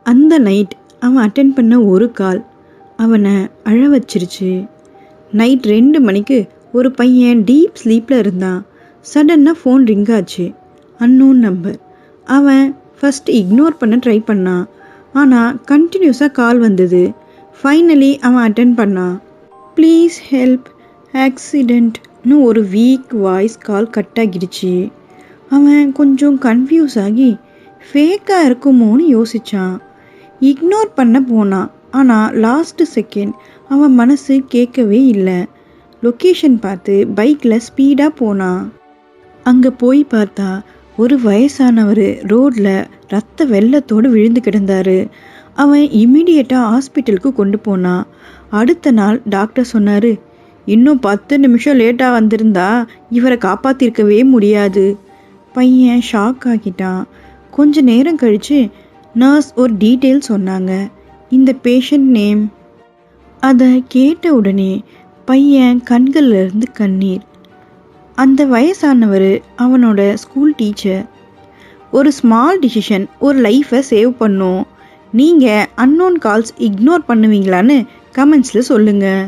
அந்த நைட் அவன் அட்டென்ட் பண்ண ஒரு கால் அவனை அழ வச்சிருச்சு. நைட் 2 மணிக்கு ஒரு பையன் டீப் ஸ்லீப்பில் இருந்தான். சடன்னாக ஃபோன் ரிங் ஆச்சு. Unknown number. அவன் ஃபஸ்ட் இக்னோர் பண்ண ட்ரை பண்ணான். ஆனால் கண்டினியூஸாக கால் வந்தது. ஃபைனலி அவன் அட்டென்ட் பண்ணான். ப்ளீஸ் ஹெல்ப், ஆக்சிடெண்ட்னு ஒரு வீக் வாய்ஸ் கால் கட் ஆகிடுச்சு. அவன் கொஞ்சம் கன்ஃபியூஸ் ஆகி ஃபேக்காக இருக்குமோன்னு யோசித்தான். இக்னோர் பண்ண போனான். ஆனால் லாஸ்ட் செகண்ட் அவன் மனசு கேட்கவே இல்லை. லொக்கேஷன் பார்த்து பைக்கில் ஸ்பீடாக போனான். அங்கே போய் பார்த்தா ஒரு வயசானவர் ரோட்டில் ரத்த வெள்ளத்தோடு விழுந்து கிடந்தார். அவன் இம்மிடியேட்டாக ஹாஸ்பிட்டலுக்கு கொண்டு போனான். அடுத்த நாள் டாக்டர் சொன்னார், இன்னும் 10 நிமிஷம் லேட்டாக வந்திருந்தா இவரை காப்பாற்றிருக்கவே முடியாது. பையன் ஷாக் ஆகிட்டான். கொஞ்ச நேரம் கழித்து நர்ஸ் ஒரு டீட்டெயில் சொன்னாங்க. இந்த பேஷண்ட் நேம். அதை கேட்ட உடனே பையன் கண்கள்லேருந்து கண்ணீர். அந்த வயசானவர் அவனோட ஸ்கூல் டீச்சர். ஒரு ஸ்மால் டிசிஷன் ஒரு லைஃப்பை சேவ் பண்ணும். நீங்கள் அன்னோன் கால்ஸ் இக்னோர் பண்ணுவீங்களான்னு கமெண்ட்ஸில் சொல்லுங்கள்.